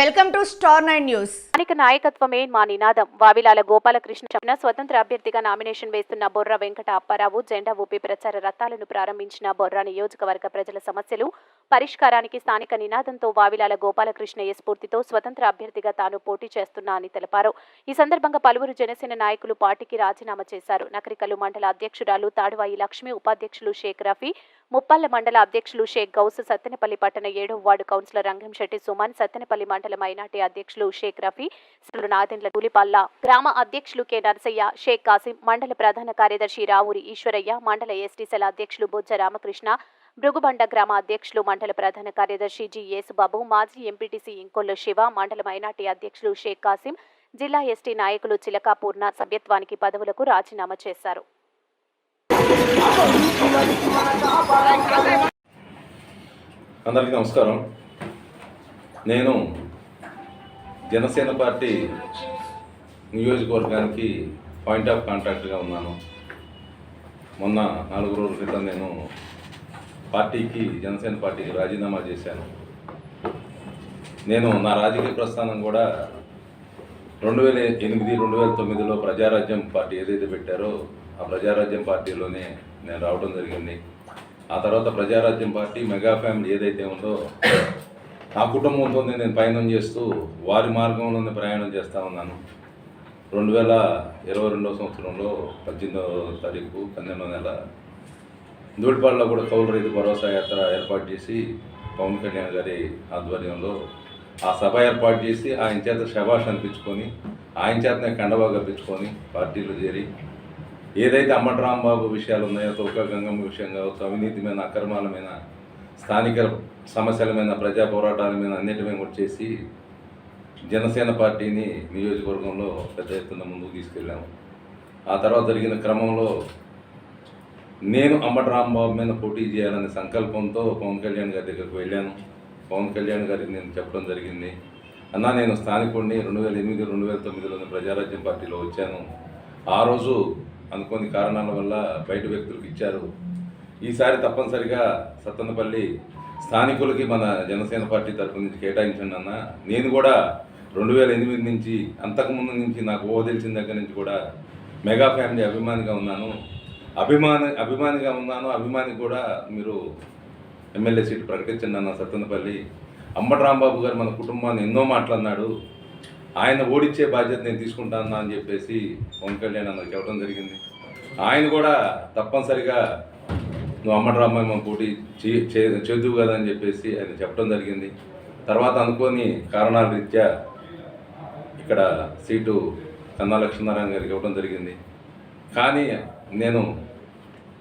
Welcome to star 9 news. స్థానిక నాయకత్వమే మా నినాదం. వావిలాల గోపాలకృష్ణ స్వతంత్ర అభ్యర్థిగా నామినేషన్ వేస్తున్న బొర్ర వెంకట అప్పారావు జెండా ఊపి ప్రచార రథాలను ప్రారంభించిన బొర్ర నియోజకవర్గ ప్రజల సమస్యలు పరిష్కారానికి స్థానిక నినాదంతో వావిలాల గోపాలకృష్ణయ్య స్ఫూర్తితో స్వతంత్ర అభ్యర్థిగా తాను పోటీ చేస్తున్నా అని తెలిపారు. ఈ సందర్భంగా పలువురు జనసేన నాయకులు పార్టీకి రాజీనామా చేశారు. నకరికల్లు మండల అధ్యక్షురాలు తాడువాయి లక్ష్మి, ఉపాధ్యక్షులు షేక్ రఫీ, ముప్పల్ల మండల అధ్యక్షులు షేక్ గౌస్, సత్తెనపల్లి పట్టణ 7వ వార్డు కౌన్సిలర్ రంగంశెట్టి సుమన్, సత్తెనపల్లి మండల మైనార్టీ అధ్యక్షులు షేక్ రఫీ, నాదెండ్ల తూలిపల్ల, గ్రామ అధ్యక్షులు కె నరసయ్య, షేక్ కాసిం, మండల ప్రధాన కార్యదర్శి రావూరి ఈశ్వరయ్య, మండల ఎస్టీసీల అధ్యక్షులు బొజ్జ రామకృష్ణ, భృగుబండ గ్రామ అధ్యక్షులు మండల ప్రధాన కార్యదర్శి జి యేసుబాబు, మాజీ ఎంపీటీసీ ఇంకొల్లు శివ, మండల మైనార్టీ అధ్యక్షులు షేక్ కాసిం, జిల్లా ఎస్టీ నాయకులు చిలకా పూర్ణ సభ్యత్వానికి పదవులకు రాజీనామా చేశారు. అందరికీ నమస్కారం. నేను జనసేన పార్టీ నియోజకవర్గానికి పాయింట్ ఆఫ్ కాంటాక్ట్గా ఉన్నాను. మొన్న 4 రోజుల క్రితం నేను జనసేన పార్టీకి రాజీనామా చేశాను. నేను నా రాజకీయ ప్రస్థానం కూడా 2008-2009లో ప్రజారాజ్యం పార్టీ ఏదైతే పెట్టారో ఆ ప్రజారాజ్యం పార్టీలోనే నేను రావడం జరిగింది. ఆ తర్వాత ప్రజారాజ్యం పార్టీ మెగా ఫ్యామిలీ ఏదైతే ఉందో ఆ కుటుంబంతో నేను పయనం చేస్తూ వారి మార్గంలోనే ప్రయాణం చేస్తూ ఉన్నాను. 2022 సంవత్సరంలో 18వ తారీఖు 12వ నెల దూడిపాడులో కూడా కౌలు రైతు భరోసా యాత్ర ఏర్పాటు చేసి పవన్ కళ్యాణ్ గారి ఆధ్వర్యంలో ఆ సభ ఏర్పాటు చేసి ఆయన చేత శభాష్ అనిపించుకొని ఆయన చేతనే కండవా కప్పించుకొని పార్టీలో చేరి ఏదైతే అంబటి రాంబాబు విషయాలు ఉన్నాయో, తోక గంగమ్మ విషయం కావచ్చు, అవినీతి మీద, అక్రమాల మీద, స్థానిక సమస్యల మీద, ప్రజా పోరాటాల మీద అన్నిటి మీద కూడా చేసి జనసేన పార్టీని నియోజకవర్గంలో పెద్ద ఎత్తున ముందుకు తీసుకెళ్ళాము. ఆ తర్వాత జరిగిన క్రమంలో నేను అంబటి రాంబాబు మీద పోటీ చేయాలనే సంకల్పంతో పవన్ కళ్యాణ్ గారి దగ్గరికి వెళ్ళాను. పవన్ కళ్యాణ్ గారికి నేను చెప్పడం జరిగింది, అన్నా నేను స్థానికుడిని 2008-2009లో ప్రజారాజ్యం పార్టీలో వచ్చాను. ఆ రోజు అనుకోని కారణాల వల్ల బయట వ్యక్తులకు ఇచ్చారు. ఈసారి తప్పనిసరిగా సత్తెనపల్లి స్థానికులకి మన జనసేన పార్టీ తరఫు నుంచి కేటాయించండి అన్న. నేను కూడా 2008 నుంచి అంతకుముందు నుంచి నాకు తెలిసిన దగ్గర నుంచి కూడా మెగా ఫ్యామిలీ అభిమానిగా ఉన్నాను. అభిమాని కూడా మీరు ఎమ్మెల్యే సీటు ప్రకటించండి అన్న. సత్తెనపల్లి అంబటి రాంబాబు గారు మన కుటుంబాన్ని ఎన్నో మాట్లాడినాడు, ఆయన ఓడించే బాధ్యత నేను తీసుకుంటాను అని చెప్పేసి పవన్ కళ్యాణ్ అన్నకు చెప్పడం జరిగింది. ఆయన కూడా తప్పనిసరిగా నువ్వు అంబటి రాంబాబు పోటీ చేద్దువు కదా అని చెప్పేసి ఆయన చెప్పడం జరిగింది. తర్వాత అనుకోని కారణాల రీత్యా ఇక్కడ సీటు కన్నా లక్ష్మీనారాయణ గారికి ఇవ్వడం జరిగింది. కానీ నేను